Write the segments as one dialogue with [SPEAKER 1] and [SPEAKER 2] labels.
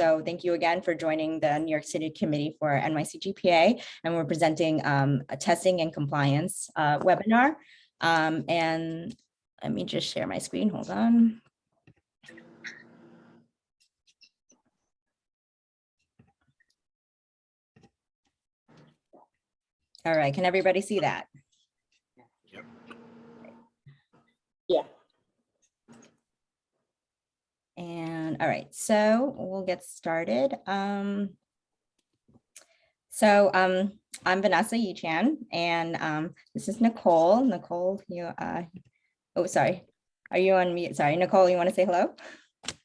[SPEAKER 1] So thank you again for joining the New York City Committee for NYCGPA, and we're presenting a testing and compliance webinar. And let me just share my screen, hold on. All right, can everybody see that?
[SPEAKER 2] Yep.
[SPEAKER 1] Yeah. And all right, so we'll get started. I'm Vanessa Yee-Chan, and this is Nicole. Nicole, you, oh, sorry. Are you on mute? Sorry, Nicole, you want to say hello?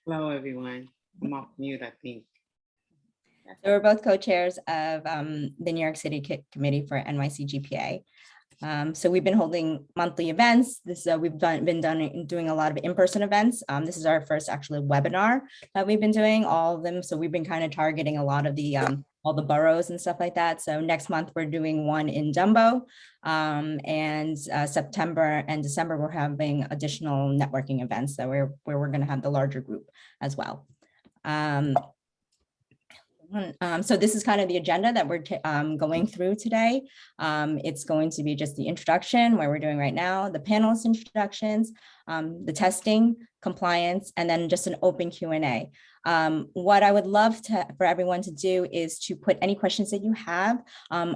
[SPEAKER 3] Hello, everyone. I'm off mute, I think.
[SPEAKER 1] So we're both co-chairs of the New York City Committee for NYCGPA. So we've been holding monthly events. We've been doing a lot of in-person events. This is our first actually webinar that we've been doing, all of them. So we've been kind of targeting a lot of the all the boroughs and stuff like that. So next month we're doing one in Dumbo, and September and December we're having additional networking events that where we're going to have the larger group as well. So this is kind of the agenda that we're going through today. It's going to be just the introduction, where we're doing right now, the panelist introductions, the testing, compliance, and then just an open Q&A. What I would love for everyone to do is to put any questions that you have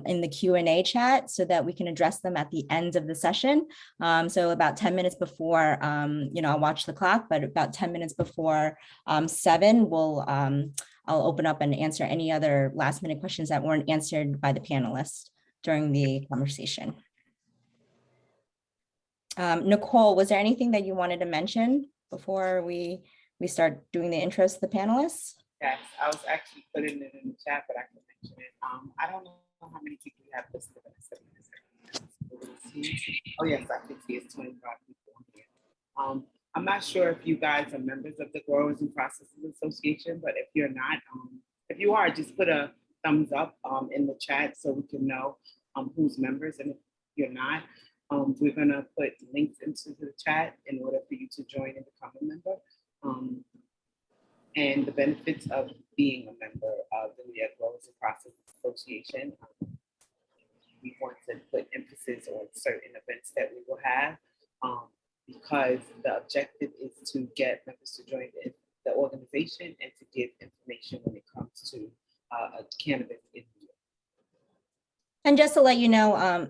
[SPEAKER 1] in the Q&A chat so that we can address them at the end of the session. So about 10 minutes before, I'll watch the clock, but about 10 minutes before 7, I'll open up and answer any other last minute questions that weren't answered by the panelists during the conversation. Nicole, was there anything that you wanted to mention before we start doing the intros to the panelists?
[SPEAKER 3] Yes, I was actually putting it in the chat, but I can mention it. I don't know how many people you have listed. Oh yes, I can see it's 25 people here. I'm not sure if you guys are members of the Growers and Processors Association, but if you're not, if you are, just put a thumbs up in the chat so we can know who's members, and if you're not, we're gonna put links into the chat in order for you to join and become a member. And the benefits of being a member of the New York Growers and Processors Association, we want to put emphasis on certain events that we will have, because the objective is to get members to join the organization and to give information when it comes to cannabis in New York.
[SPEAKER 1] And just to let you know,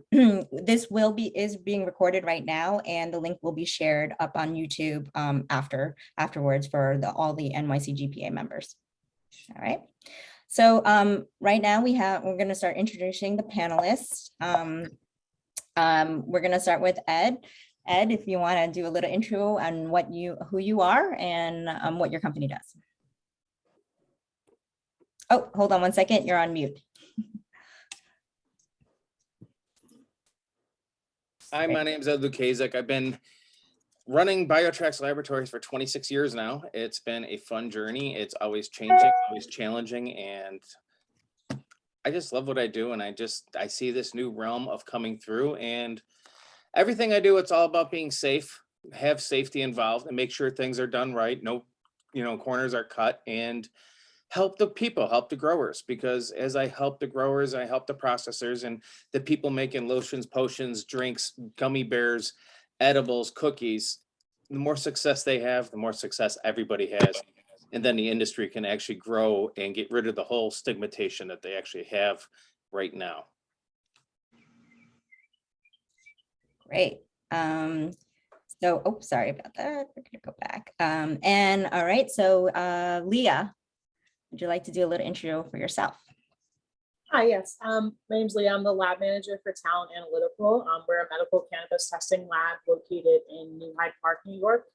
[SPEAKER 1] this is being recorded right now, and the link will be shared up on YouTube afterwards for all the NYCGPA members. All right. So right now we're going to start introducing the panelists. We're going to start with Ed. Ed, if you want to do a little intro on who you are and what your company does. Oh, hold on one second. You're on mute.
[SPEAKER 2] Hi, my name is Ed Lukaszek. I've been running Biotrax laboratories for 26 years now. It's been a fun journey. It's always changing, always challenging, and I just love what I do. And I see this new realm of coming through, and everything I do, it's all about being safe, have safety involved, and make sure things are done right. No, corners are cut, and help the people, help the growers, because as I help the growers, I help the processors and the people making lotions, potions, drinks, gummy bears, edibles, cookies. The more success they have, the more success everybody has. And then the industry can actually grow and get rid of the whole stigmatization that they actually have right now.
[SPEAKER 1] Great. Sorry about that. We're gonna go back. And all right, so Leah, would you like to do a little intro for yourself?
[SPEAKER 4] Hi, yes. My name's Leah. I'm the lab manager for Talon Analytical. We're a medical cannabis testing lab located in New Hyde Park, New York.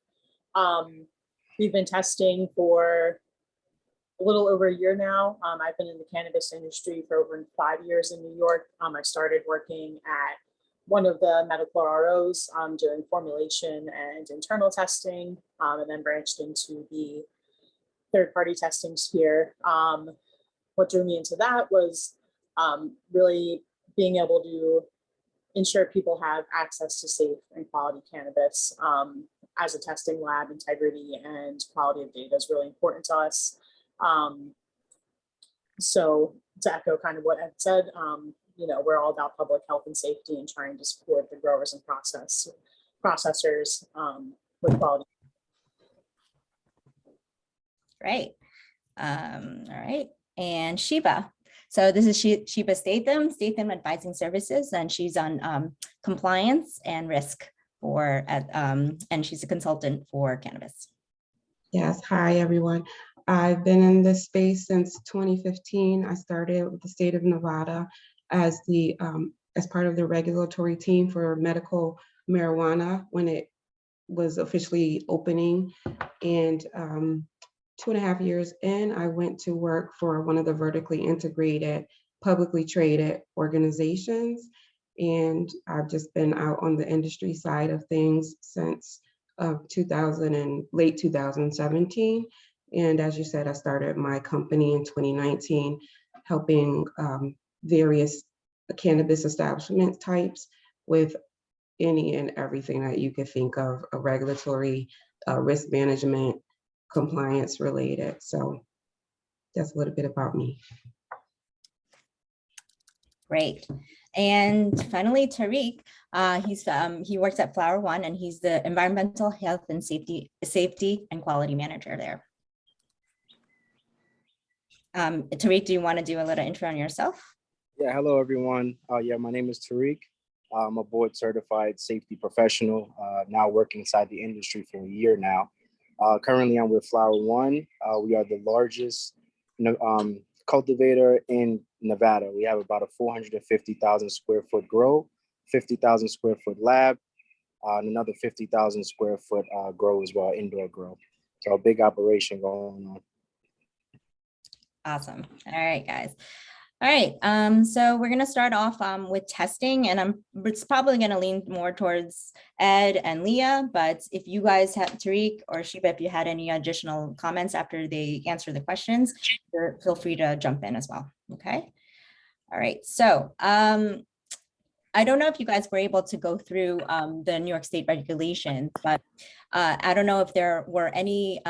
[SPEAKER 4] We've been testing for a little over a year now. I've been in the cannabis industry for over 5 years in New York. I started working at one of the medical ROs doing formulation and internal testing, and then branched into the third-party testing sphere. What drew me into that was really being able to ensure people have access to safe and quality cannabis. As a testing lab, integrity and quality of data is really important to us. So to echo kind of what Ed said, you know, we're all about public health and safety and trying to support the growers and processors with quality.
[SPEAKER 1] Great. All right. And Sheba. So this is Sheba Statham Advising Services, and she's on compliance and risk and she's a consultant for cannabis.
[SPEAKER 5] Yes, hi everyone. I've been in this space since 2015. I started with the state of Nevada as part of the regulatory team for medical marijuana when it was officially opening. And 2.5 years in, I went to work for one of the vertically integrated, publicly traded organizations. And I've just been out on the industry side of things since late 2017. And as you said, I started my company in 2019, helping various cannabis establishment types with any and everything that you could think of, a regulatory, risk management, compliance related. So that's a little bit about me. Great.
[SPEAKER 1] And finally, Tariq, he works at Flower One, and he's the environmental health and safety and quality manager there. Tariq, do you want to do a little intro on yourself?
[SPEAKER 6] Yeah, hello everyone. Yeah, my name is Tariq. I'm a board certified safety professional, now working inside the industry for a year now. Currently, I'm with Flower One. We are the largest cultivator in Nevada. We have about a 450,000 square foot grow, 50,000 square foot lab, and another 50,000 square foot grow as well, indoor grow. So a big operation going on.
[SPEAKER 1] Awesome. All right, guys. All right, so we're gonna start off with testing, and it's probably gonna lean more towards Ed and Leah, but if you guys have, Tariq or Sheba, if you had any additional comments after they answer the questions, feel free to jump in as well, okay? All right, so I don't know if you guys were able to go through the New York State regulations, but I don't know if there were any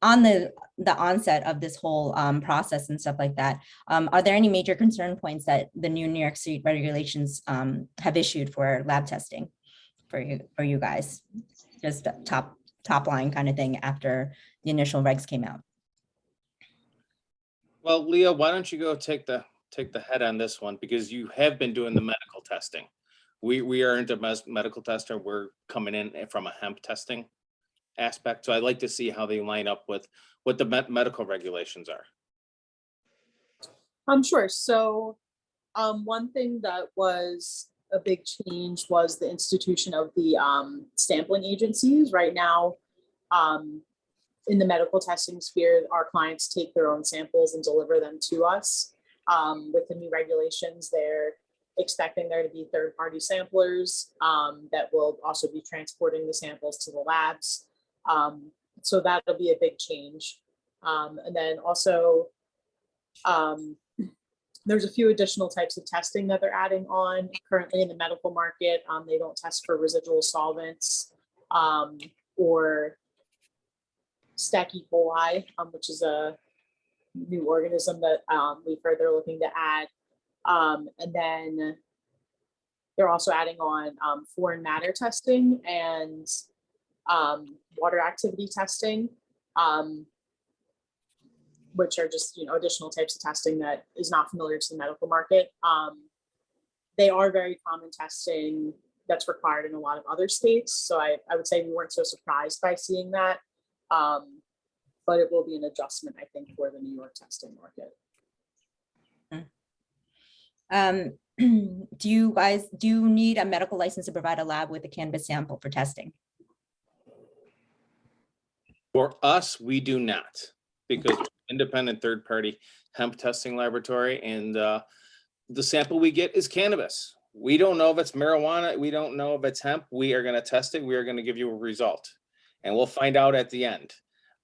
[SPEAKER 1] on the onset of this whole process and stuff like that, are there any major concern points that the new New York State regulations have issued for lab testing for you guys? Just top line kind of thing after the initial regs came out.
[SPEAKER 2] Well, Leah, why don't you go take the head on this one, because you have been doing the medical testing. We aren't a medical tester. We're coming in from a hemp testing aspect. So I'd like to see how they line up with what the medical regulations are.
[SPEAKER 4] Sure. So one thing that was a big change was the institution of the sampling agencies. Right now, in the medical testing sphere, our clients take their own samples and deliver them to us. With the new regulations, they're expecting there to be third-party samplers that will also be transporting the samples to the labs. So that'll be a big change. And then also, there's a few additional types of testing that they're adding on currently in the medical market. They don't test for residual solvents or Staph E. coli, which is a new organism that we've heard they're looking to add. And then they're also adding on foreign matter testing and water activity testing, which are just, additional types of testing that is not familiar to the medical market. They are very common testing that's required in a lot of other states. So I would say we weren't so surprised by seeing that, but it will be an adjustment, I think, for the New York testing market.
[SPEAKER 1] Do you need a medical license to provide a lab with a cannabis sample for testing?
[SPEAKER 2] For us, we do not, because we're independent third-party hemp testing laboratory, and the sample we get is cannabis. We don't know if it's marijuana. We don't know if it's hemp. We are going to test it. We are going to give you a result, and we'll find out at the end.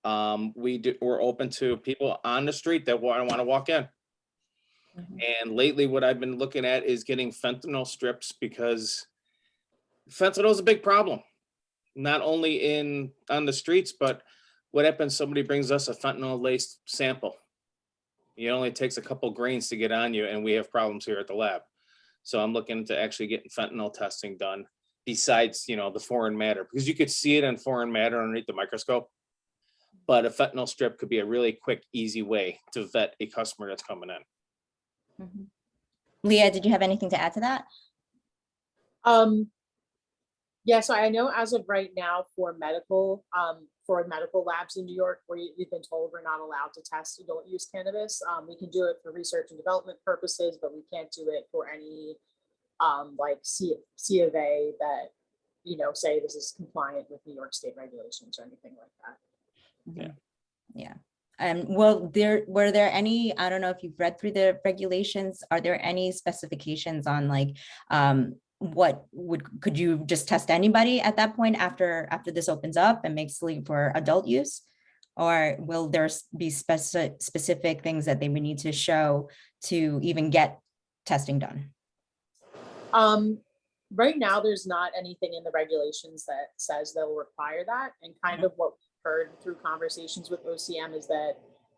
[SPEAKER 2] We're open to people on the street that want to walk in. And lately, what I've been looking at is getting fentanyl strips, because fentanyl is a big problem, not only on the streets, but what happens? Somebody brings us a fentanyl laced sample. It only takes a couple grains to get on you, and we have problems here at the lab. So I'm looking to actually getting fentanyl testing done besides, the foreign matter, because you could see it in foreign matter underneath the microscope. But a fentanyl strip could be a really quick, easy way to vet a customer that's coming in.
[SPEAKER 1] Mhm. Leah, did you have anything to add to that?
[SPEAKER 4] Yeah, so I know as of right now for medical labs in New York, we've been told we're not allowed to test adult use cannabis. We can do it for research and development purposes, but we can't do it for any like C of A that, say this is compliant with New York state regulations or anything like that.
[SPEAKER 1] Mhm. Yeah. And were there any, I don't know if you've read through the regulations, are there any specifications on like, could you just test anybody at that point after this opens up and makes legal for adult use? Or will there be specific things that they would need to show to even get testing done?
[SPEAKER 4] Right now, there's not anything in the regulations that says they'll require that. And kind of what we've heard through conversations with OCM is that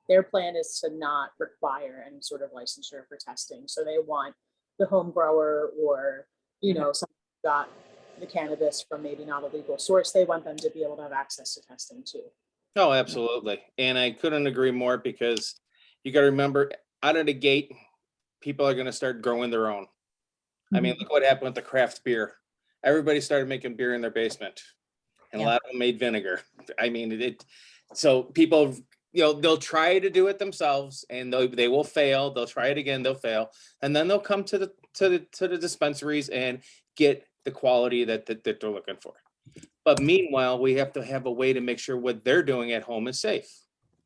[SPEAKER 4] their plan is to not require any sort of licensure for testing. So they want the home grower or, someone who got the cannabis from maybe not a legal source, they want them to be able to have access to testing too.
[SPEAKER 2] Oh, absolutely. And I couldn't agree more, because you got to remember, out of the gate, people are going to start growing their own. I mean, look what happened with the craft beer. Everybody started making beer in their basement, and a lot of them made vinegar. I mean, so people, they'll try to do it themselves, and they will fail. They'll try it again, they'll fail, and then they'll come to the dispensaries and get the quality that they're looking for. But meanwhile, we have to have a way to make sure what they're doing at home is safe,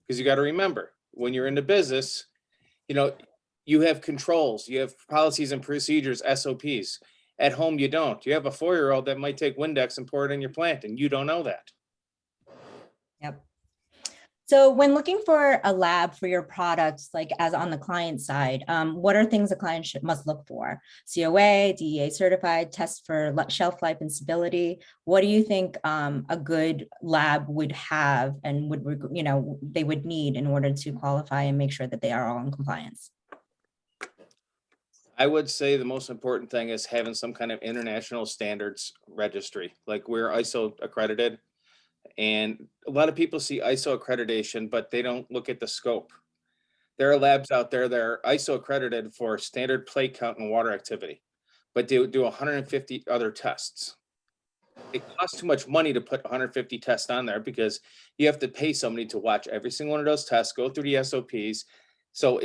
[SPEAKER 2] because you got to remember, when you're in the business, you have controls, you have policies and procedures, SOPs. At home, you don't. You have a 4-year-old that might take Windex and pour it in your plant, and you don't know that.
[SPEAKER 1] Yep. So when looking for a lab for your products, like as on the client side, what are things a client must look for? COA, DEA certified, test for shelf life and stability. What do you think a good lab would have and they would need in order to qualify and make sure that they are all in compliance?
[SPEAKER 2] I would say the most important thing is having some kind of international standards registry. Like, we're ISO accredited, and a lot of people see ISO accreditation, but they don't look at the scope. There are labs out there that are ISO accredited for standard plate count and water activity, but they do 150 other tests. It costs too much money to put 150 tests on there, because you have to pay somebody to watch every single one of those tests, go through the SOPs. So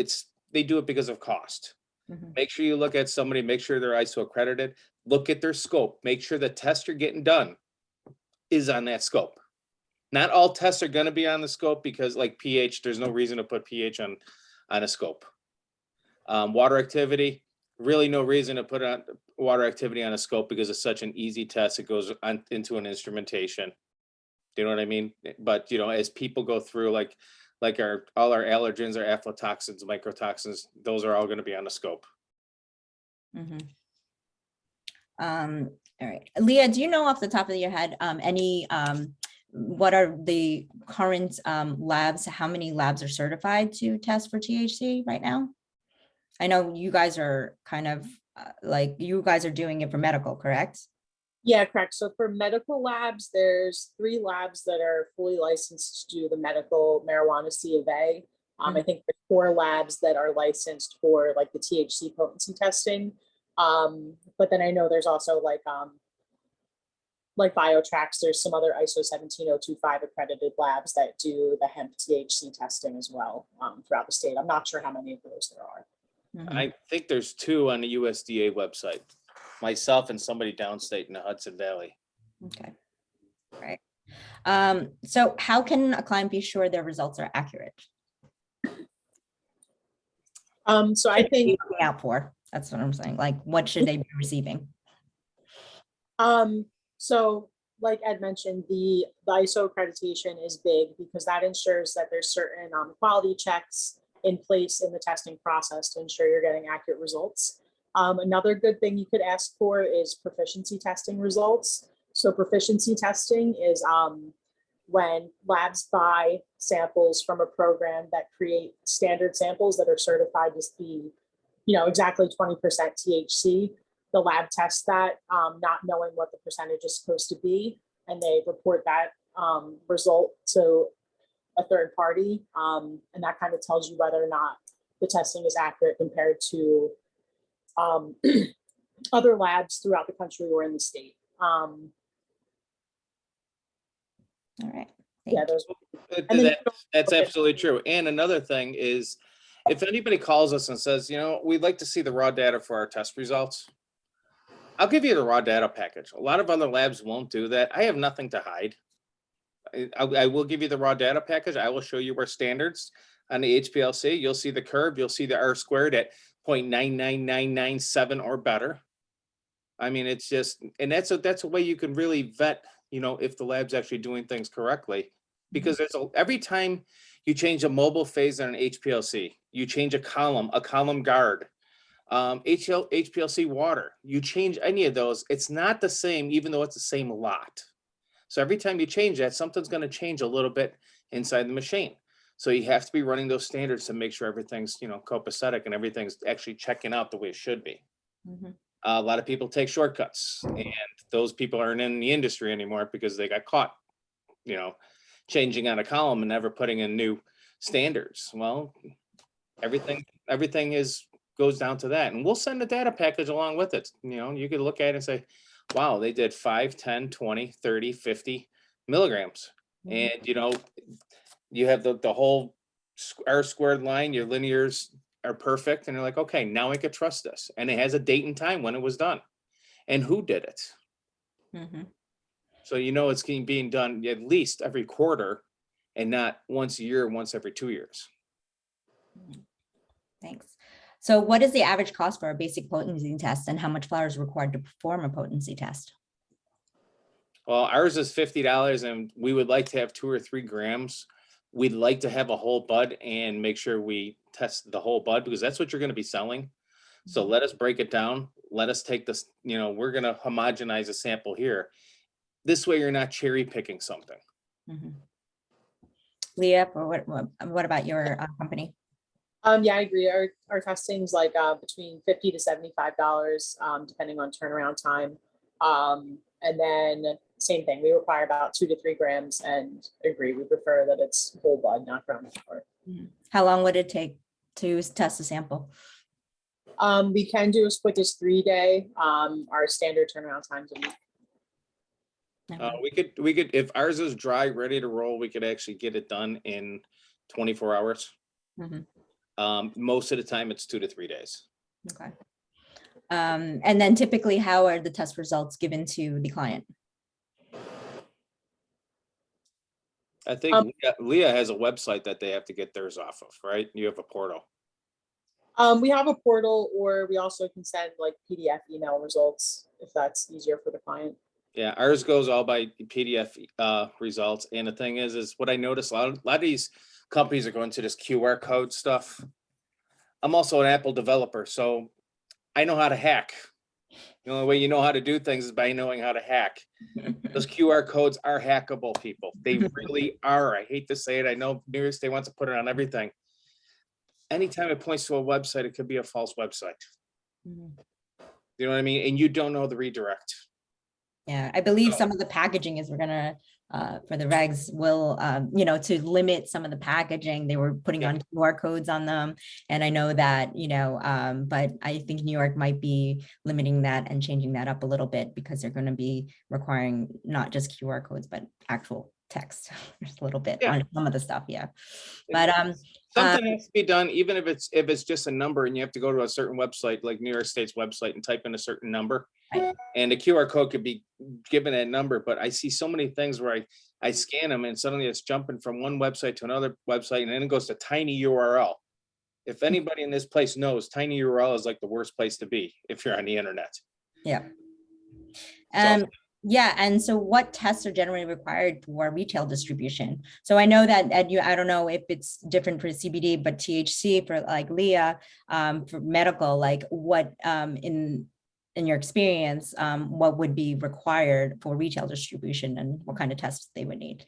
[SPEAKER 2] they do it because of cost. Make sure you look at somebody, make sure they're ISO accredited, look at their scope, make sure the test you're getting done is on that scope. Not all tests are going to be on the scope, because like pH, there's no reason to put pH on a scope. Water activity, really no reason to put on water activity on a scope, because it's such an easy test. It goes into an instrumentation. Do you know what I mean? But as people go through, like all our allergens, our aflatoxins, mycotoxins, those are all going to be on the scope.
[SPEAKER 1] All right, Leah, do you know off the top of your head what are the current labs? How many labs are certified to test for THC right now? I know you guys are kind of you guys are doing it for medical, correct?
[SPEAKER 4] Yeah, correct. So for medical labs, there's 3 labs that are fully licensed to do the medical marijuana C of A. I think there's 4 labs that are licensed for like the THC potency testing. But then I know there's also like Biotrax, there's some other ISO 17025 accredited labs that do the hemp THC testing as well throughout the state. I'm not sure how many of those there are.
[SPEAKER 2] I think there's 2 on the USDA website. Myself and somebody downstate in the Hudson Valley.
[SPEAKER 1] Okay, right. So how can a client be sure their results are accurate?
[SPEAKER 4] So I think
[SPEAKER 1] looking out for, that's what I'm saying. Like, what should they be receiving?
[SPEAKER 4] So like Ed mentioned, the ISO accreditation is big, because that ensures that there's certain quality checks in place in the testing process to ensure you're getting accurate results. Another good thing you could ask for is proficiency testing results. So proficiency testing is when labs buy samples from a program that create standard samples that are certified to be, exactly 20% THC, the lab tests that, not knowing what the percentage is supposed to be, and they report that result to a third party, and that kind of tells you whether or not the testing is accurate compared to other labs throughout the country or in the state.
[SPEAKER 1] All right.
[SPEAKER 4] Yeah, those.
[SPEAKER 2] That's absolutely true. And another thing is, if anybody calls us and says, we'd like to see the raw data for our test results, I'll give you the raw data package. A lot of other labs won't do that. I have nothing to hide. I will give you the raw data package. I will show you our standards on the HPLC. You'll see the curve. You'll see the R squared at 0.99997 or better. I mean, it's just, and that's a way you can really vet, if the lab's actually doing things correctly. Because every time you change a mobile phase on an HPLC, you change a column guard, HPLC water, you change any of those, it's not the same, even though it's the same lot. So every time you change that, something's going to change a little bit inside the machine. So you have to be running those standards to make sure everything's, copacetic and everything's actually checking out the way it should be.
[SPEAKER 1] Mhm.
[SPEAKER 2] A lot of people take shortcuts, and those people aren't in the industry anymore because they got caught, changing on a column and never putting in new standards. Well, everything goes down to that, and we'll send a data package along with it. You could look at it and say, wow, they did 5, 10, 20, 30, 50 milligrams. And, you have the whole R squared line, your linears are perfect. And you're like, okay, now I could trust this. And it has a date and time when it was done and who did it.
[SPEAKER 1] Mhm.
[SPEAKER 2] So, it's being done at least every quarter and not once a year, once every 2 years.
[SPEAKER 1] Thanks. So what is the average cost for a basic potency test, and how much flour is required to perform a potency test?
[SPEAKER 2] Well, ours is $50, and we would like to have 2 or 3 grams. We'd like to have a whole bud and make sure we test the whole bud, because that's what you're going to be selling. So let us break it down. Let us take this, we're going to homogenize a sample here. This way you're not cherry picking something.
[SPEAKER 1] Mhm. Leah, or what about your company?
[SPEAKER 4] Yeah, I agree. Our testing's like between $50 to $75, depending on turnaround time. And then same thing, we require about 2 to 3 grams, and agree, we prefer that it's whole bud, not ground flour.
[SPEAKER 1] How long would it take to test a sample?
[SPEAKER 4] We can do as quick as 3-day. Our standard turnaround time's a week.
[SPEAKER 2] We could, if ours is dry, ready to roll, we could actually get it done in 24 hours.
[SPEAKER 1] Mhm.
[SPEAKER 2] Most of the time it's 2 to 3 days.
[SPEAKER 1] Okay. And then typically, how are the test results given to the client?
[SPEAKER 2] I think Leah has a website that they have to get theirs off of, right? You have a portal.
[SPEAKER 4] We have a portal, or we also can send like PDF email results if that's easier for the client.
[SPEAKER 2] Yeah, ours goes all by PDF results. And the thing is what I noticed, a lot of these companies are going to this QR code stuff. I'm also an Apple developer, so I know how to hack. The only way you know how to do things is by knowing how to hack. Those QR codes are hackable, people. They really are. I hate to say it. I know New York State wants to put it on everything. Anytime it points to a website, it could be a false website.
[SPEAKER 1] Mhm.
[SPEAKER 2] You know what I mean? And you don't know the redirect.
[SPEAKER 1] Yeah, I believe some of the packaging is we're gonna for the regs will to limit some of the packaging, they were putting on QR codes on them, and I know that but I think New York might be limiting that and changing that up a little bit, because they're going to be requiring not just QR codes but actual text just a little bit on some of the stuff. But
[SPEAKER 2] something has to be done, even if it's just a number and you have to go to a certain website like New York State's website and type in a certain number.
[SPEAKER 1] Right.
[SPEAKER 2] And the QR code could be given that number, but I see so many things where I scan them and suddenly it's jumping from one website to another website, and then it goes to tiny URL. If anybody in this place knows, tiny URL is like the worst place to be if you're on the internet.
[SPEAKER 1] Yeah.
[SPEAKER 2] So,
[SPEAKER 1] yeah, and so what tests are generally required for retail distribution? So I know that I don't know if it's different for CBD, but THC for like Leah, for medical, like what in your experience, what would be required for retail distribution, and what kind of tests they would need?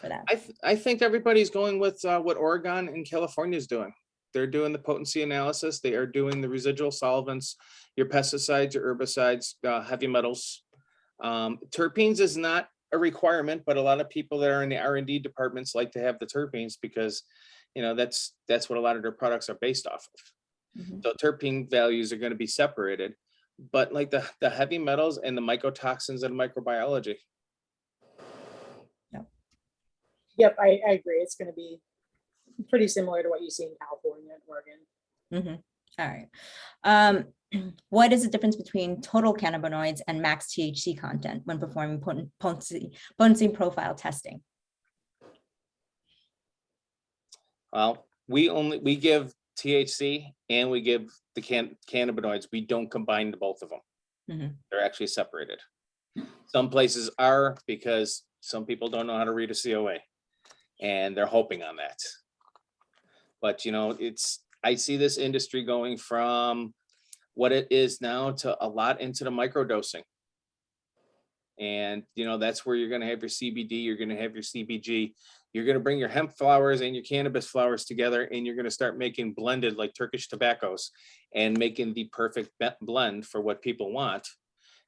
[SPEAKER 1] for that?
[SPEAKER 2] I think everybody's going with what Oregon and California is doing. They're doing the potency analysis. They are doing the residual solvents, your pesticides, your herbicides, heavy metals. Terpenes is not a requirement, but a lot of people that are in the R&D departments like to have the terpenes because, you know, that's what a lot of their products are based off of.
[SPEAKER 1] Mhm.
[SPEAKER 2] So terpene values are going to be separated, but like the heavy metals and the mycotoxins and microbiology.
[SPEAKER 4] Yep, I agree. It's going to be pretty similar to what you see in California and Oregon.
[SPEAKER 1] All right. What is the difference between total cannabinoids and max THC content when performing potency profile testing?
[SPEAKER 2] Well, we give THC and we give the cannabinoids. We don't combine the both of them.
[SPEAKER 1] Mhm.
[SPEAKER 2] They're actually separated. Some places are because some people don't know how to read a COA and they're hoping on that. But you know, I see this industry going from what it is now to a lot into the microdosing. And you know, that's where you're going to have your CBD, you're going to have your CBG, you're going to bring your hemp flowers and your cannabis flowers together, and you're going to start making blended like Turkish tobaccos and making the perfect blend for what people want.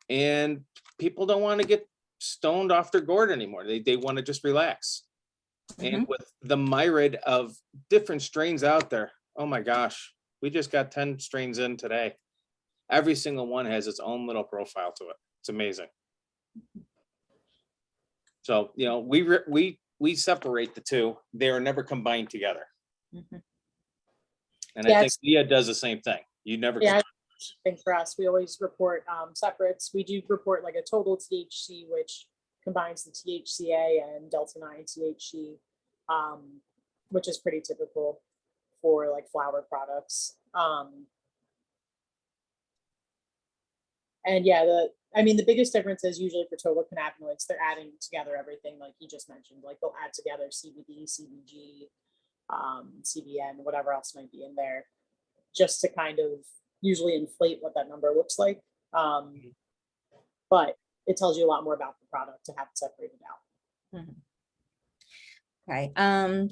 [SPEAKER 2] And people don't want to get stoned off their gourd anymore. They want to just relax. And with the myriad of different strains out there, oh my gosh, we just got 10 strains in today. Every single one has its own little profile to it. It's amazing. So, you know, we separate the two. They are never combined together.
[SPEAKER 1] Mhm.
[SPEAKER 2] And I think Leah does the same thing. You never.
[SPEAKER 4] Yeah, I think for us, we always report separates. We do report like a total THC, which combines the THCA and Delta 9 THC, which is pretty typical for like flower products. And yeah, the biggest difference is usually for total cannabinoids, they're adding together everything like you just mentioned. Like they'll add together CBD, CBG, CBN, whatever else might be in there, just to kind of usually inflate what that number looks like. But it tells you a lot more about the product to have it separated out.
[SPEAKER 1] Mhm. Okay.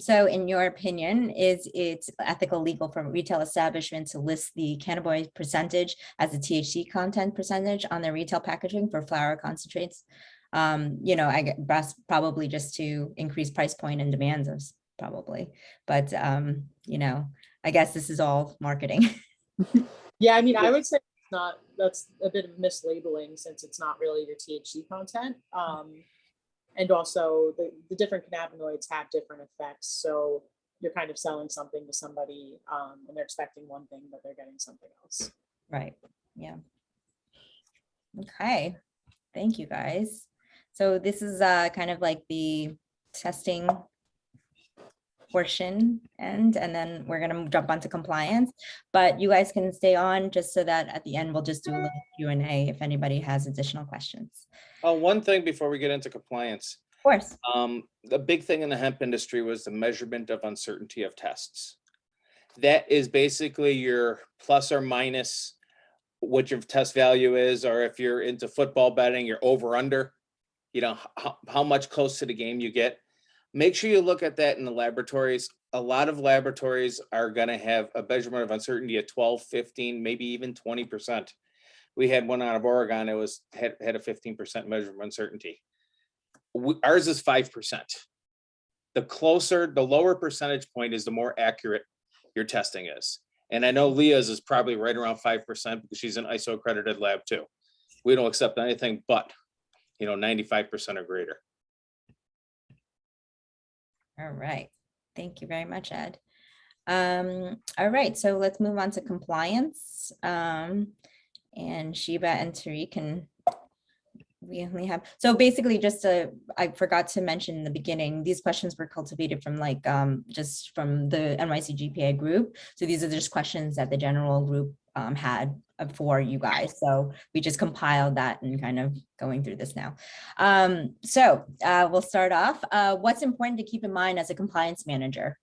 [SPEAKER 1] So in your opinion, is it ethical, legal for retail establishments to list the cannabinoid percentage as a THC content percentage on their retail packaging for flower concentrates? You know, I guess probably just to increase price point and demands of probably, but you know, I guess this is all marketing.
[SPEAKER 4] Yeah, I mean, I would say it's not, that's a bit of mislabeling since it's not really your THC content. And also the different cannabinoids have different effects. So you're kind of selling something to somebody and they're expecting one thing, but they're getting something else.
[SPEAKER 1] Right. Yeah. Okay. Thank you guys. So this is kind of like the testing portion and then we're going to jump onto compliance, but you guys can stay on just so that at the end we'll just do a little Q&A if anybody has additional questions.
[SPEAKER 2] Oh, one thing before we get into compliance.
[SPEAKER 1] Of course.
[SPEAKER 2] The big thing in the hemp industry was the measurement of uncertainty of tests. That is basically your plus or minus what your test value is, or if you're into football betting, your over under, you know, how much close to the game you get. Make sure you look at that in the laboratories. A lot of laboratories are going to have a measurement of uncertainty at 12, 15, maybe even 20%. We had one out of Oregon. It was had a 15% measurement of uncertainty. Ours is 5%. The lower percentage point is the more accurate your testing is. And I know Leah's is probably right around 5% because she's an ISO accredited lab too. We don't accept anything but, you know, 95% or greater.
[SPEAKER 1] All right. Thank you very much, Ed. All right, so let's move on to compliance. And Sheba and Tariq can, we only have, so basically just I forgot to mention in the beginning, these questions were cultivated from like, just from the NYCGPA group. So these are just questions that the general group had for you guys. So we just compiled that and kind of going through this now. So we'll start off. What's important to keep in mind as a compliance manager?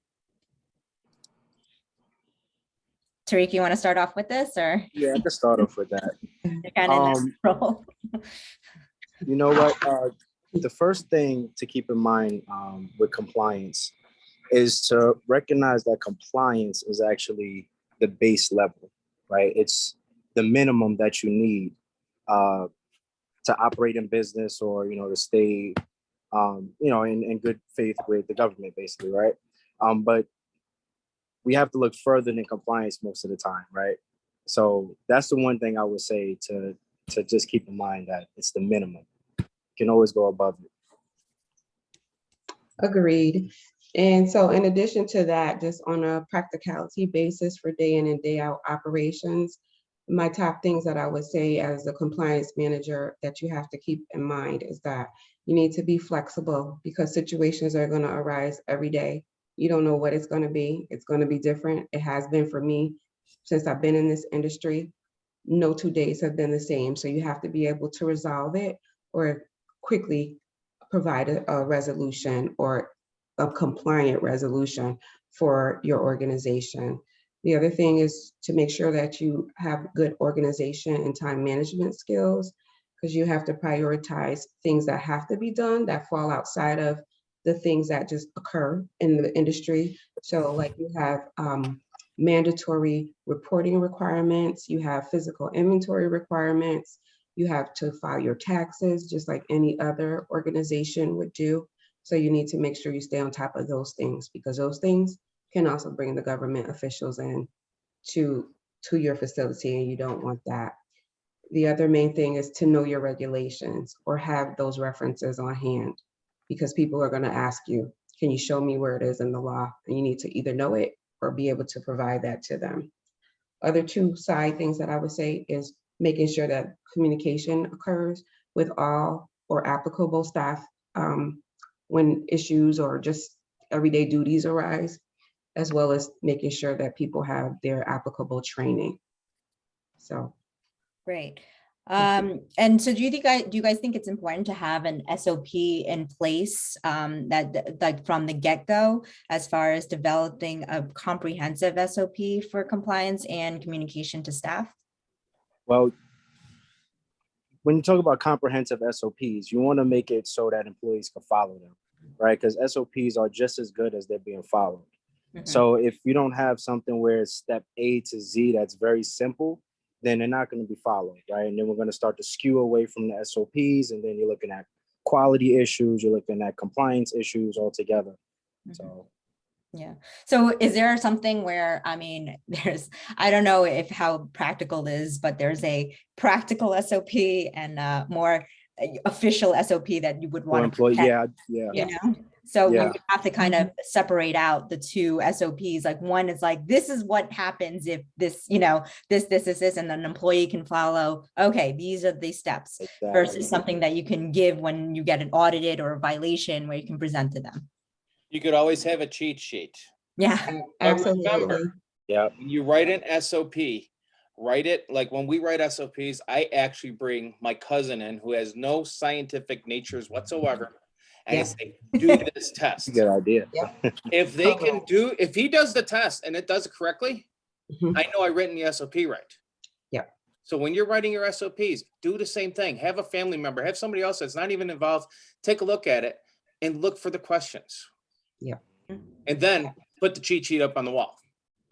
[SPEAKER 1] Tariq, you want to start off with this or?
[SPEAKER 6] Yeah, I can start off with that.
[SPEAKER 1] You're kind of in this role.
[SPEAKER 6] You know what? the first thing to keep in mind with compliance is to recognize that compliance is actually the base level, right? It's the minimum that you need to operate in business, or, to stay, in good faith with the government, basically, right? But we have to look further than compliance most of the time, right? So that's the one thing I would say to just keep in mind, that it's the minimum. You can always go above it.
[SPEAKER 5] Agreed. And so in addition to that, just on a practicality basis for day in and day out operations, my top things that I would say as a compliance manager that you have to keep in mind is that you need to be flexible, because situations are going to arise every day. You don't know what it's going to be. It's going to be different. It has been for me since I've been in this industry. No 2 days have been the same. So you have to be able to resolve it or quickly provide a resolution or a compliant resolution for your organization. The other thing is to make sure that you have good organization and time management skills, because you have to prioritize things that have to be done that fall outside of the things that just occur in the industry. So like you have mandatory reporting requirements, you have physical inventory requirements, you have to file your taxes just like any other organization would do. So you need to make sure you stay on top of those things, because those things can also bring the government officials in to your facility, and you don't want that. The other main thing is to know your regulations or have those references on hand, because people are going to ask you, can you show me where it is in the law? And you need to either know it or be able to provide that to them. Other two side things that I would say is making sure that communication occurs with all or applicable staff when issues or just everyday duties arise, as well as making sure that people have their applicable training. So.
[SPEAKER 1] Great. And so do you guys think it's important to have an SOP in place that like from the get-go, as far as developing a comprehensive SOP for compliance and communication to staff?
[SPEAKER 6] Well, when you talk about comprehensive SOPs, you want to make it so that employees can follow them, right? Because SOPs are just as good as they're being followed. Mm-hmm. So if you don't have something where it's step A to Z that's very simple, then they're not going to be followed, right? And then we're going to start to skew away from the SOPs, and then you're looking at quality issues, you're looking at compliance issues altogether. Mm-hmm. So.
[SPEAKER 1] Yeah. So is there something where, I mean, I don't know if how practical it is, but there's a practical SOP and a more official SOP that you would want to
[SPEAKER 6] employ. Yeah.
[SPEAKER 1] You know? So you have to kind of separate out the two SOPs. Like one is like, this is what happens if this, this, and an employee can follow, okay, these are the steps, versus something that you can give when you get an audited or a violation where you can present to them.
[SPEAKER 2] You could always have a cheat sheet.
[SPEAKER 1] Yeah,
[SPEAKER 5] absolutely.
[SPEAKER 2] Remember, when you write an SOP, write it like when we write SOPs, I actually bring my cousin in who has no scientific natures whatsoever. And I say, do this test.
[SPEAKER 6] Good idea.
[SPEAKER 2] If they can if he does the test and it does it correctly, I know I written the SOP right.
[SPEAKER 5] Yeah.
[SPEAKER 2] So when you're writing your SOPs, do the same thing. Have a family member, have somebody else that's not even involved, take a look at it and look for the questions.
[SPEAKER 5] Yeah.
[SPEAKER 2] And then put the cheat sheet up on the wall.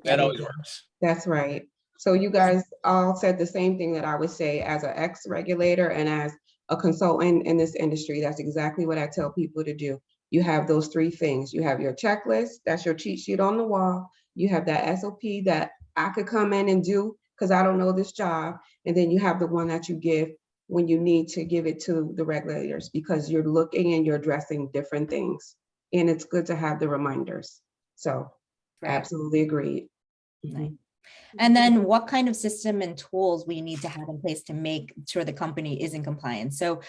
[SPEAKER 2] That always works.
[SPEAKER 5] That's right. So you guys all said the same thing that I would say as an ex-regulator and as a consultant in this industry. That's exactly what I tell people to do. You have those three things. You have your checklist, that's your cheat sheet on the wall. You have that SOP that I could come in and do because I don't know this job. And then you have the one that you give when you need to give it to the regulators, because you're looking and you're addressing different things. And it's good to have the reminders. So absolutely agreed.
[SPEAKER 1] Right. And then what kind of system and tools we need to have in place to make sure the company is in compliance? So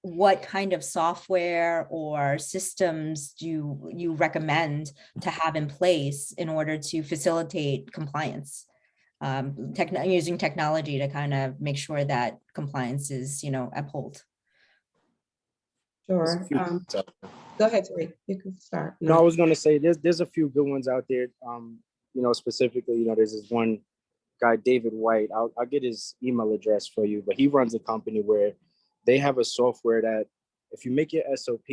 [SPEAKER 1] what kind of software or systems do you recommend to have in place in order to facilitate compliance? Using technology to kind of make sure that compliance is, upheld.
[SPEAKER 5] Sure. Go ahead, Tariq. You can start.
[SPEAKER 6] No, I was going to say there's a few good ones out there. Specifically, there's this one guy, David White. I'll get his email address for you, but he runs a company where they have a software that if you make your SOP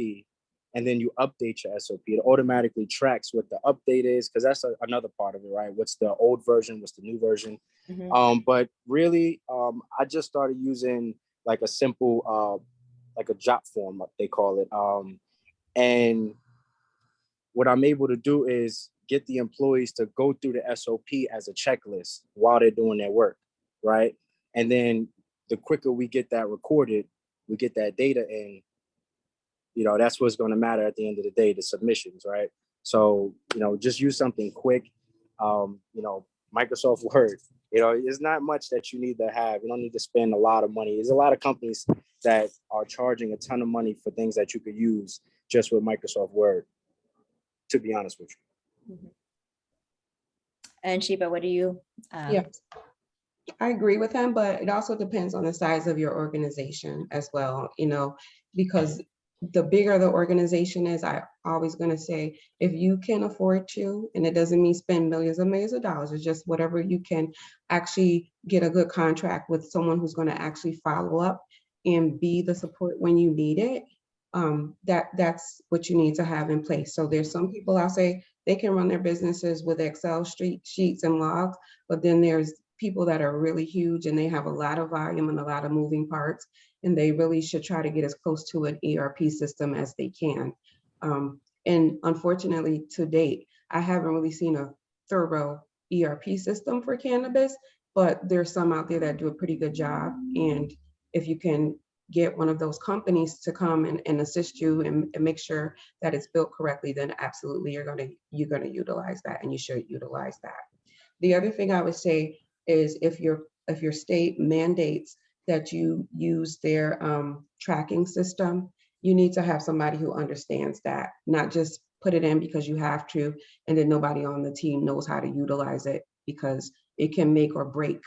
[SPEAKER 6] and then you update your SOP, it automatically tracks what the update is, because that's another part of it, right? What's the old version? What's the new version? But really, I just started using like a simple, like a job form, they call it. And what I'm able to do is get the employees to go through the SOP as a checklist while they're doing their work, right? And then the quicker we get that recorded, we get that data in, you know, that's what's going to matter at the end of the day, the submissions, right? So, you know, just use something quick. You know, Microsoft Word, you know, it's not much that you need to have. You don't need to spend a lot of money. There's a lot of companies that are charging a ton of money for things that you could use just with Microsoft Word, to be honest with you.
[SPEAKER 1] And Sheba, what do you?
[SPEAKER 5] Yeah, I agree with him, but it also depends on the size of your organization as well, you know, because the bigger the organization is, I always going to say, if you can afford to, and it doesn't mean spend millions and millions of dollars, it's just whatever you can actually get a good contract with someone who's going to actually follow up and be the support when you need it. That's what you need to have in place. So there's some people, I'll say, they can run their businesses with Excel sheets and logs, but then there's people that are really huge and they have a lot of volume and a lot of moving parts, and they really should try to get as close to an ERP system as they can. And unfortunately, to date, I haven't really seen a thorough ERP system for cannabis, but there's some out there that do a pretty good job. And if you can get one of those companies to come and assist you and make sure that it's built correctly, then absolutely you're gonna utilize that, and you should utilize that. The other thing I would say is if your state mandates that you use their tracking system, you need to have somebody who understands that, not just put it in because you have to, and then nobody on the team knows how to utilize it, because it can make or break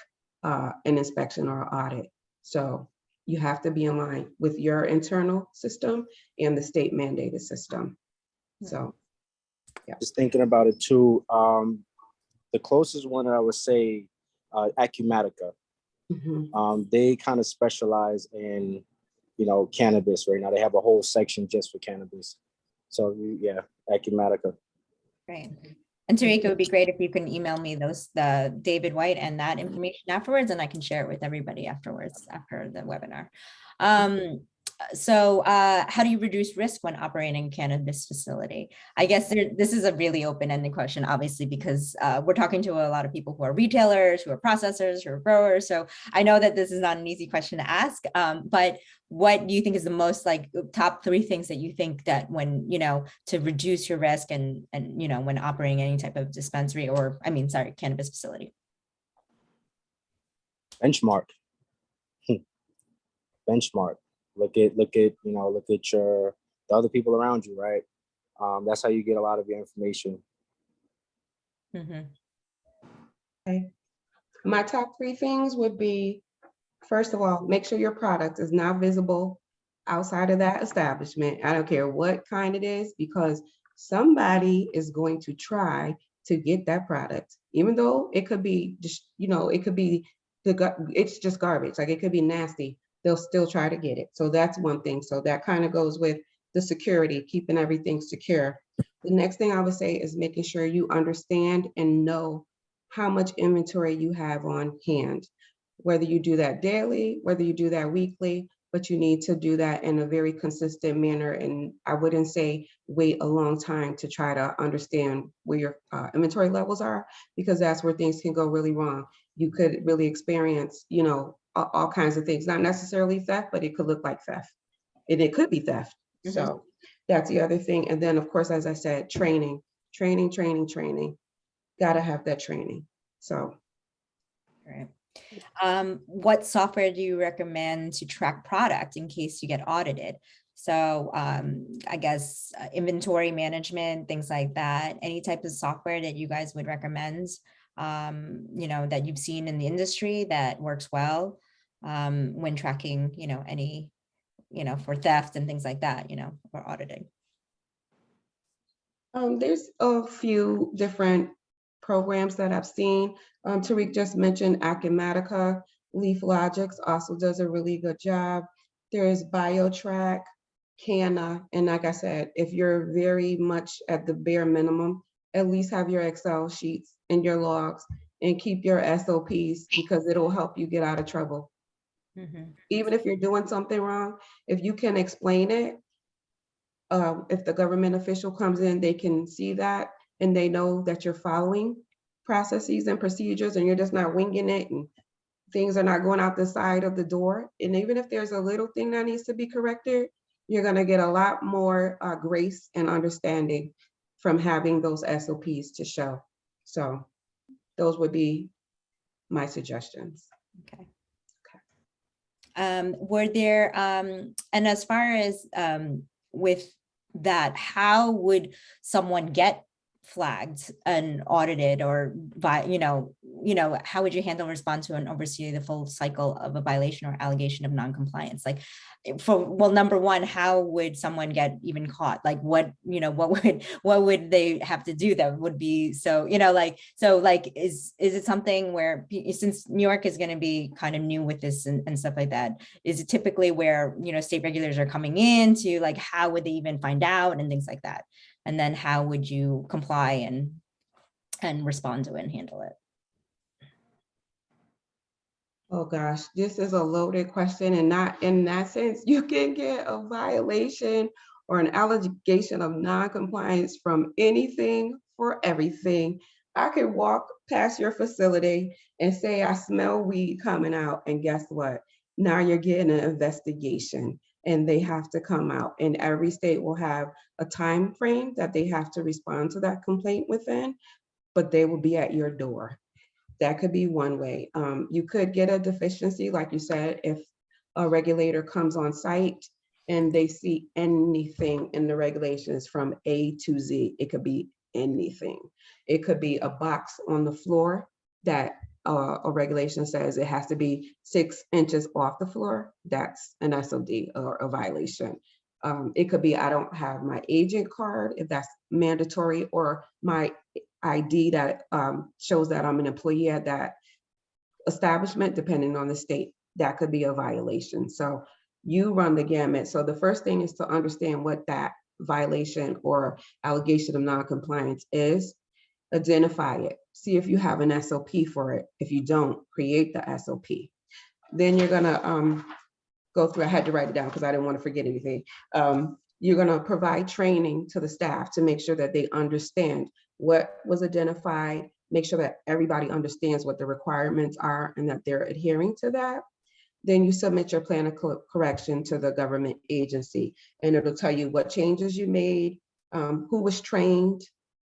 [SPEAKER 5] an inspection or audit. So you have to be in line with your internal system and the state mandated system. So, yeah.
[SPEAKER 6] Just thinking about it too, the closest one I would say, Acumatica. They kind of specialize in, you know, cannabis right now. They have a whole section just for cannabis. So yeah, Acumatica.
[SPEAKER 1] Great. And Tariq, it would be great if you can email me the David White and that information afterwards, and I can share it with everybody afterwards, after the webinar. So how do you reduce risk when operating a cannabis facility? I guess this is a really open-ended question, obviously, because we're talking to a lot of people who are retailers, who are processors, who are growers. So I know that this is not an easy question to ask, but what do you think is the most like top 3 things that you think that when, you know, to reduce your risk and you know, when operating any type of dispensary or, I mean, sorry, cannabis facility?
[SPEAKER 6] Benchmark. Benchmark. Look at you know, look at the other people around you, right? That's how you get a lot of your information.
[SPEAKER 5] Okay. My top 3 things would be, first of all, make sure your product is not visible outside of that establishment. I don't care what kind it is, because somebody is going to try to get that product, even though it could be just, you know, it could be it's just garbage. Like, it could be nasty. They'll still try to get it. So that's one thing. So that kind of goes with the security, keeping everything secure. The next thing I would say is making sure you understand and know how much inventory you have on hand, whether you do that daily, whether you do that weekly, but you need to do that in a very consistent manner. And I wouldn't say wait a long time to try to understand where your inventory levels are, because that's where things can go really wrong. You could really experience, you know, all kinds of things, not necessarily theft, but it could look like theft, and it could be theft. So that's the other thing. And then, of course, as I said, training. Gotta have that training. So.
[SPEAKER 1] Right. What software do you recommend to track product in case you get audited? So I guess inventory management, things like that. Any type of software that you guys would recommend, you know, that you've seen in the industry that works well when tracking, you know, any, you know, for theft and things like that, you know, or auditing?
[SPEAKER 5] There's a few different programs that I've seen. Tariq just mentioned Acumatica. LeafLogix also does a really good job. There's Biotrax. and like I said, if you're very much at the bare minimum, at least have your Excel sheets and your logs and keep your SOPs, because it'll help you get out of trouble. Even if you're doing something wrong, if you can explain it, if the government official comes in, they can see that and they know that you're following processes and procedures and you're just not winging it and things are not going out the side of the door. And even if there's a little thing that needs to be corrected, you're gonna get a lot more grace and understanding from having those SOPs to show. So those would be my suggestions.
[SPEAKER 1] Okay. Were there, and as far as with that, how would someone get flagged and audited, or by, how would you handle and respond to and oversee the full cycle of a violation or allegation of non-compliance? Like, well, number one, how would someone get even caught? Like, what would they have to do that would be so, is it something where, since New York is going to be kind of new with this and stuff like that, is it typically where, state regulators are coming in to, like, how would they even find out and things like that? And then how would you comply and respond to it and handle it?
[SPEAKER 5] Oh gosh, this is a loaded question, and not in that sense. You can get a violation or an allegation of non-compliance from anything for everything. I could walk past your facility and say, I smell weed coming out, and guess what? Now you're getting an investigation and they have to come out, and every state will have a time frame that they have to respond to that complaint within, but they will be at your door. That could be one way. You could get a deficiency, like you said, if a regulator comes on site and they see anything in the regulations from A to Z. It could be anything. It could be a box on the floor that a regulation says it has to be 6 inches off the floor. That's an SOD or a violation. It could be, I don't have my agent card, if that's mandatory, or my ID that shows that I'm an employee at that establishment, depending on the state. That could be a violation. So you run the gamut. So the first thing is to understand what that violation or allegation of non-compliance is. Identify it. See if you have an SOP for it. If you don't, create the SOP. Then you're gonna go through, I had to write it down because I didn't want to forget anything. You're gonna provide training to the staff to make sure that they understand what was identified, make sure that everybody understands what the requirements are and that they're adhering to that. Then you submit your plan of correction to the government agency, and it'll tell you what changes you made, who was trained,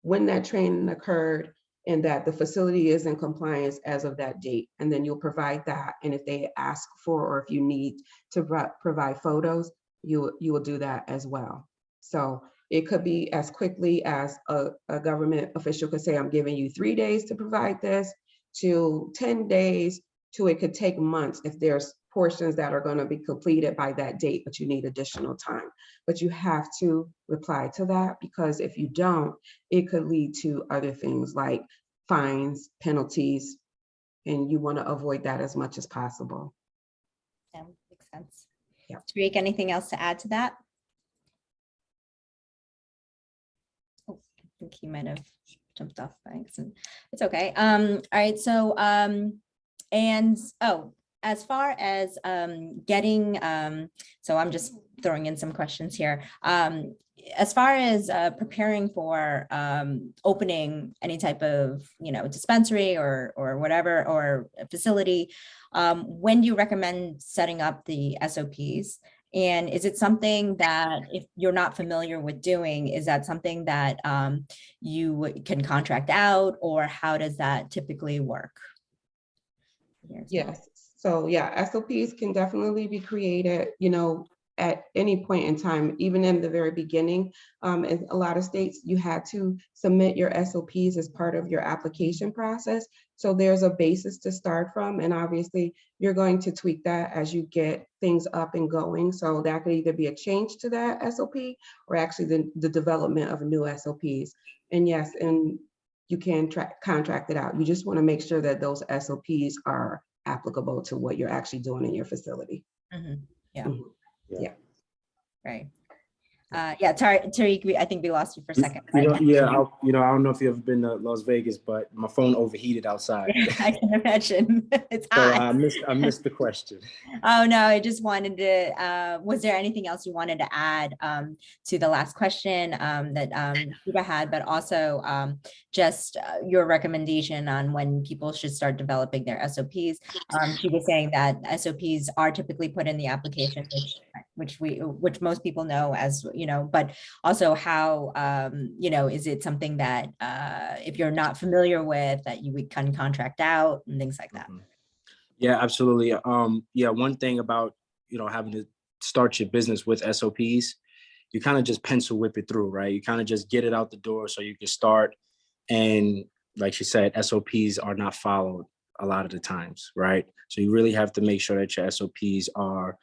[SPEAKER 5] when that training occurred, and that the facility is in compliance as of that date. And then you'll provide that. And if they ask for, or if you need to provide photos, you will do that as well. So it could be as quickly as a government official could say, I'm giving you 3 days to provide this, to 10 days, to it could take months if there's portions that are going to be completed by that date, but you need additional time. But you have to reply to that, because if you don't, it could lead to other things like fines, penalties, and you want to avoid that as much as possible.
[SPEAKER 1] Yeah, makes sense.
[SPEAKER 5] Yeah.
[SPEAKER 1] Tariq, anything else to add to that? Oh, I think he might have jumped off by accident. It's okay. All right. So, as far as getting, so I'm just throwing in some questions here. As far as preparing for opening any type of, dispensary or whatever, or a facility, when do you recommend setting up the SOPs? And is it something that, if you're not familiar with doing, is that something that you can contract out, or how does that typically work?
[SPEAKER 5] Yes. So yeah, SOPs can definitely be created, at any point in time, even in the very beginning. In a lot of states, you had to submit your SOPs as part of your application process. So there's a basis to start from. And obviously you're going to tweak that as you get things up and going. So that could either be a change to that SOP, or actually the development of new SOPs. And yes, and you can contract it out. You just want to make sure that those SOPs are applicable to what you're actually doing in your facility.
[SPEAKER 1] Mm-hmm. Yeah.
[SPEAKER 5] Mm-hmm. Yeah.
[SPEAKER 1] Right. Yeah, Tariq, I think we lost you for a second.
[SPEAKER 6] I don't know if you've ever been to Las Vegas, but my phone overheated outside.
[SPEAKER 1] I can imagine. It's
[SPEAKER 6] So
[SPEAKER 1] hot.
[SPEAKER 6] I missed the question.
[SPEAKER 1] Oh, no, I just wanted to, was there anything else you wanted to add to the last question that Sheba had, but also just your recommendation on when people should start developing their SOPs? She was saying that SOPs are typically put in the application, which most people know, as you know, but also how, is it something that if you're not familiar with, that you can contract out and things like that?
[SPEAKER 6] Yeah, absolutely. One thing about, having to start your business with SOPs, you kind of just pencil whip it through, right? You kind of just get it out the door so you can start. And like she said, SOPs are not followed a lot of the times, right? So you really have to make sure that your SOPs are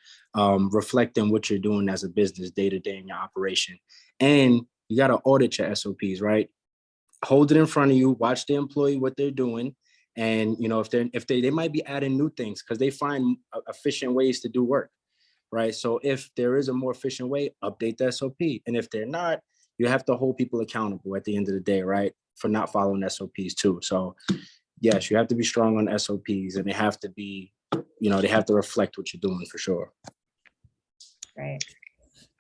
[SPEAKER 6] reflecting what you're doing as a business day to day in your operation. And you got to audit your SOPs, right? Hold it in front of you, watch the employee, what they're doing. And, if they might be adding new things because they find efficient ways to do work, right? So if there is a more efficient way, update the SOP. And if they're not, you have to hold people accountable at the end of the day, right? For not following SOPs too. So yes, you have to be strong on SOPs, and they have to be, they have to reflect what you're doing for sure.
[SPEAKER 1] Right.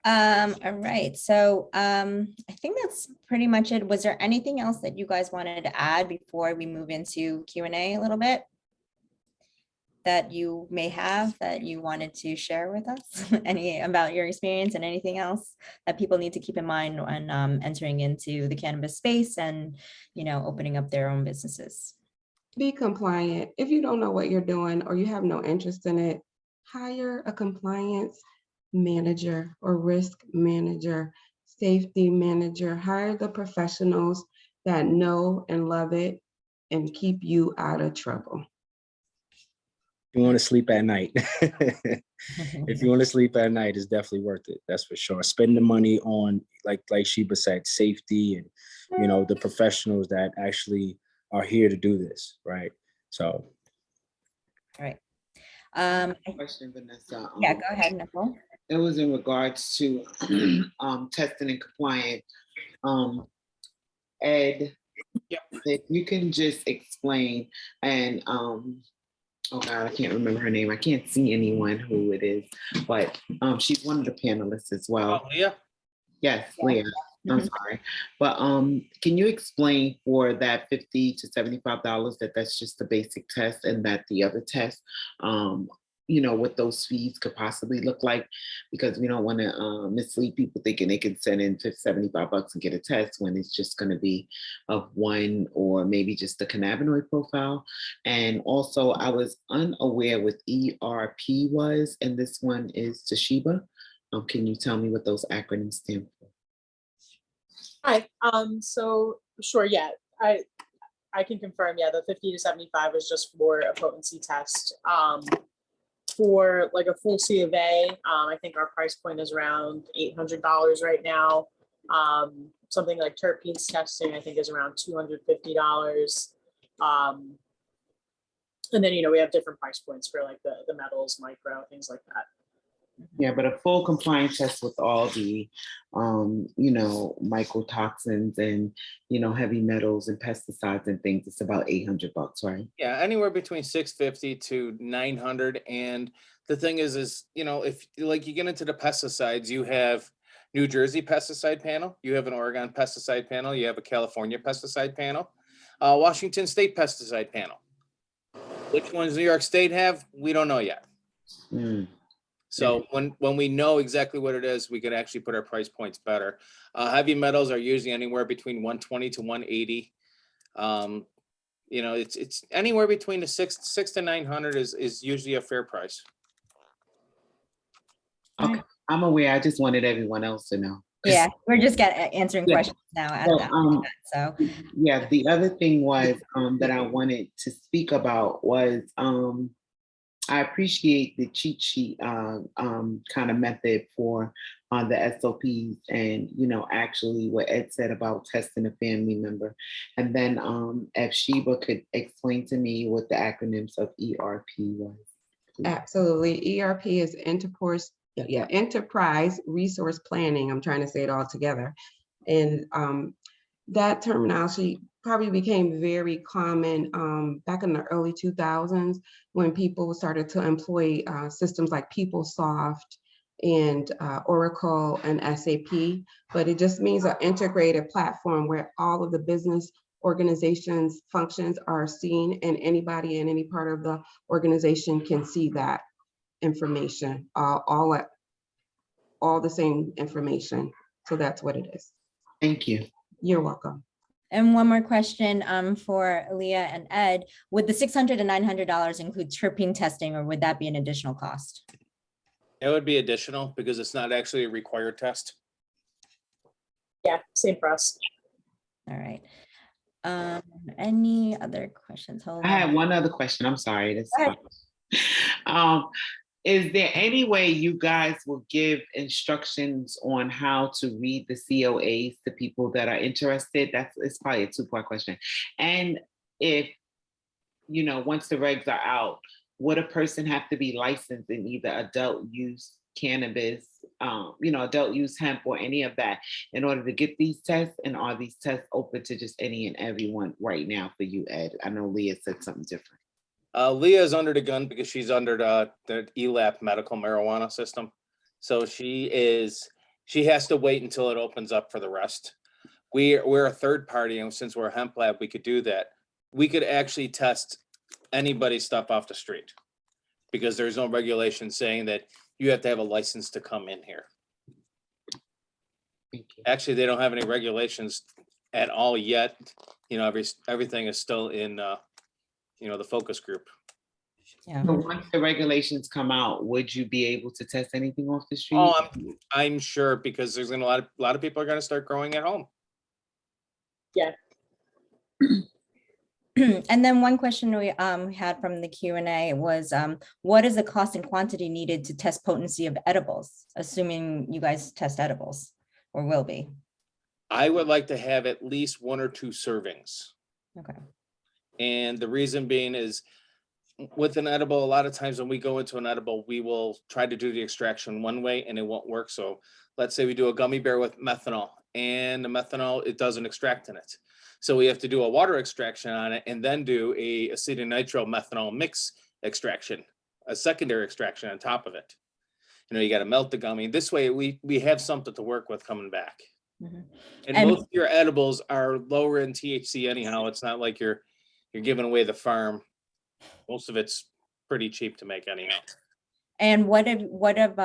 [SPEAKER 1] All right. So I think that's pretty much it. Was there anything else that you guys wanted to add before we move into Q&A a little bit that you may have that you wanted to share with us? Any about your experience and anything else that people need to keep in mind when entering into the cannabis space and, opening up their own businesses?
[SPEAKER 5] Be compliant. If you don't know what you're doing or you have no interest in it, hire a compliance manager or risk manager, safety manager. Hire the professionals that know and love it and keep you out of trouble.
[SPEAKER 6] You want to sleep at night. If you want to sleep at night, it's definitely worth it. That's for sure. Spend the money on, like Sheba said, safety and, the professionals that actually are here to do this, right? So.
[SPEAKER 1] All right.
[SPEAKER 3] Question, Vanessa.
[SPEAKER 1] Yeah, go ahead, Nicole.
[SPEAKER 3] It was in regards to testing and compliant. Ed,
[SPEAKER 2] Yep.
[SPEAKER 3] if you can just explain, and oh God, I can't remember her name. I can't see anyone who it is, but she's one of the panelists as well.
[SPEAKER 2] Oh, Leah?
[SPEAKER 3] Yes, Leah. I'm sorry, but can you explain for that $50 to $75 that's just the basic test, and that the other tests, what those fees could possibly look like, because we don't want to mislead people thinking they can send in $75 and get a test when it's just going to be of one or maybe just the cannabinoid profile. And also, I was unaware what ERP was, and this one is to Sheba. Can you tell me what those acronyms stand for?
[SPEAKER 4] Hi, so sure, yeah, I can confirm, yeah, the 50 to 75 is just for a potency test. For like a full C of A, I think our price point is around $800 right now. Something like terpenes testing, I think, is around $250. And then, we have different price points for like the metals, micro, things like that.
[SPEAKER 3] Yeah, but a full compliance test with all the, mycotoxins and, heavy metals and pesticides and things, it's about $800, right?
[SPEAKER 2] Yeah, anywhere between $650 to $900. And the thing is, if like you get into the pesticides, you have New Jersey pesticide panel, you have an Oregon pesticide panel, you have a California pesticide panel, Washington State pesticide panel. Which ones New York State have, we don't know yet. So when we know exactly what it is, we can actually put our price points better. Heavy metals are usually anywhere between 120 to 180. It's anywhere between the six to 900 is usually a fair price.
[SPEAKER 3] Okay, I'm aware. I just wanted everyone else to know.
[SPEAKER 1] Yeah, we're just answering questions now at
[SPEAKER 3] So,
[SPEAKER 1] that. So
[SPEAKER 3] yeah, the other thing was that I wanted to speak about was I appreciate the cheat sheet kind of method for the SOPs, and actually what Ed said about testing a family member. And then if Sheba could explain to me what the acronyms of ERP was.
[SPEAKER 5] Absolutely. ERP is enterprise resource planning. I'm trying to say it all together. And that terminology probably became very common back in the early 2000s when people started to employ systems like PeopleSoft and Oracle and SAP, but it just means an integrated platform where all of the business organizations functions are seen, and anybody in any part of the organization can see that information, all the same information. So that's what it is.
[SPEAKER 3] Thank you.
[SPEAKER 5] You're welcome.
[SPEAKER 1] And one more question for Leah and Ed. Would the $600 and $900 include terpene testing, or would that be an additional cost?
[SPEAKER 2] It would be additional because it's not actually a required test.
[SPEAKER 4] Yeah, same for us.
[SPEAKER 1] All right. Any other questions? Hold
[SPEAKER 3] I had
[SPEAKER 1] on.
[SPEAKER 3] one other question. I'm sorry. That's
[SPEAKER 1] Go ahead.
[SPEAKER 3] Is there any way you guys will give instructions on how to read the COAs to people that are interested? It's probably a two-part question. And if, once the regs are out, would a person have to be licensed in either adult use cannabis, adult use hemp, or any of that in order to get these tests? And are these tests open to just any and everyone right now for you, Ed? I know Leah said something different.
[SPEAKER 2] Leah is under the gun because she's under the ELAP medical marijuana system. So she has to wait until it opens up for the rest. We're a third party, and since we're a hemp lab, we could do that. We could actually test anybody's stuff off the street because there's no regulation saying that you have to have a license to come in here.
[SPEAKER 3] Thank you.
[SPEAKER 2] Actually, they don't have any regulations at all yet. Everything is still in the focus group.
[SPEAKER 1] Yeah.
[SPEAKER 3] But once the regulations come out, would you be able to test anything off the street?
[SPEAKER 2] Oh, I'm sure, because there's gonna a lot of people are gonna start growing at home.
[SPEAKER 4] Yeah.
[SPEAKER 1] And then one question we had from the Q&A was, what is the cost and quantity needed to test potency of edibles, assuming you guys test edibles or will be?
[SPEAKER 2] I would like to have at least 1 or 2 servings.
[SPEAKER 1] Okay.
[SPEAKER 2] And the reason being is with an edible, a lot of times when we go into an edible, we will try to do the extraction one way and it won't work. So let's say we do a gummy bear with methanol, and the methanol, it doesn't extract in it. So we have to do a water extraction on it and then do a acetonitrile methanol mix extraction, a secondary extraction on top of it. You got to melt the gummy. This way we have something to work with coming back.
[SPEAKER 1] Mm-hmm.
[SPEAKER 2] And most of your edibles are lower in THC anyhow. It's not like you're giving away the farm. Most of it's pretty cheap to make anyhow.
[SPEAKER 1] And what if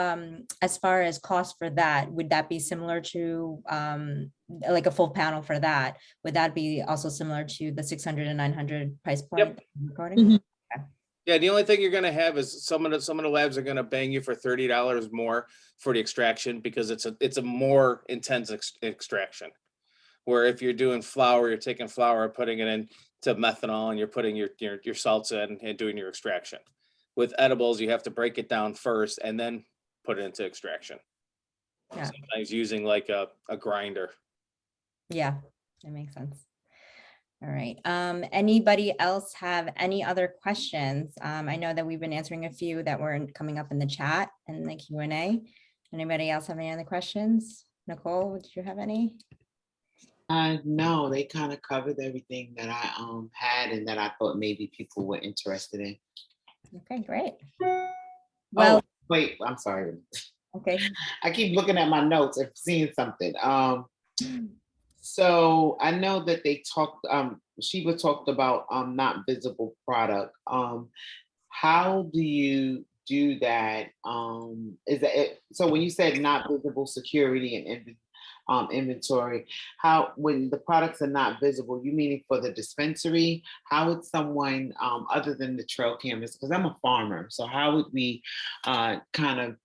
[SPEAKER 1] as far as cost for that, would that be similar to like a full panel for that? Would that be also similar to the 600 and 900 price point?
[SPEAKER 2] Yep.
[SPEAKER 1] Recording?
[SPEAKER 4] Mhm.
[SPEAKER 1] Okay.
[SPEAKER 2] Yeah, the only thing you're gonna have is some of the labs are gonna bang you for $30 more for the extraction because it's a more intense extraction. Where if you're doing flour, you're taking flour, putting it into methanol, and you're putting your salts in and doing your extraction. With edibles, you have to break it down first and then put it into extraction.
[SPEAKER 1] Yeah.
[SPEAKER 2] Sometimes using like a grinder.
[SPEAKER 1] Yeah, that makes sense. All right. Anybody else have any other questions? I know that we've been answering a few that were coming up in the chat and the Q&A. Anybody else have any other questions? Nicole, did you have any?
[SPEAKER 3] No, they kind of covered everything that I had and that I thought maybe people were interested in.
[SPEAKER 1] Okay, great. Well,
[SPEAKER 3] wait, I'm sorry.
[SPEAKER 1] okay.
[SPEAKER 3] I keep looking at my notes and seeing something. So I know that they talked, Sheba talked about not visible product. How do you do that? Is that it? So when you said not visible security and inventory, when the products are not visible, you meaning for the dispensary, how would someone other than the trail cameras, because I'm a farmer, so how would we kind of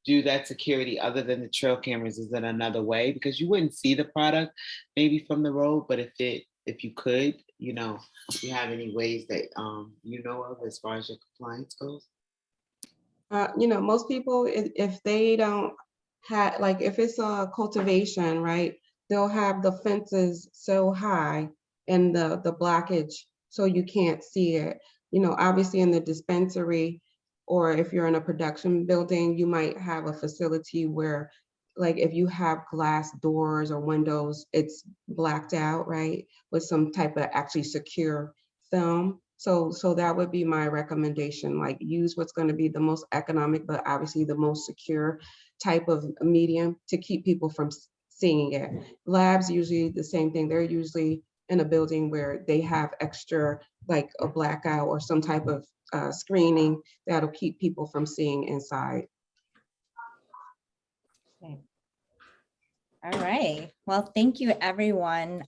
[SPEAKER 3] do that security other than the trail cameras? Is it another way? Because you wouldn't see the product maybe from the road, but if you could, do you have any ways that you know of as far as your compliance goes?
[SPEAKER 5] Most people, if they don't have, like if it's a cultivation, right, they'll have the fences so high and the blockage so you can't see it. Obviously in the dispensary, Or if you're in a production building, you might have a facility where, like, if you have glass doors or windows, it's blacked out, right? With some type of actually secure film. So that would be my recommendation, like use what's going to be the most economic, but obviously the most secure type of medium to keep people from seeing it. Labs usually the same thing. They're usually in a building where they have extra, like a blackout or some type of screening that'll keep people from seeing inside.
[SPEAKER 1] Okay. All right. Well, thank you everyone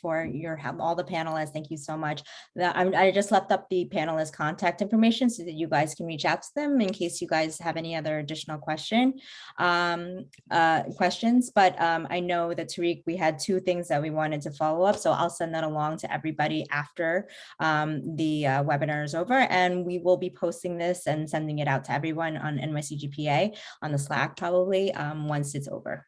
[SPEAKER 1] for your help, all the panelists. Thank you so much. I just left up the panelists' contact information so that you guys can reach out to them in case you guys have any other additional questions. But I know that Tariq, we had 2 things that we wanted to follow up. So I'll send that along to everybody after the webinar is over, and we will be posting this and sending it out to everyone on NYCGPA on the Slack probably once it's over.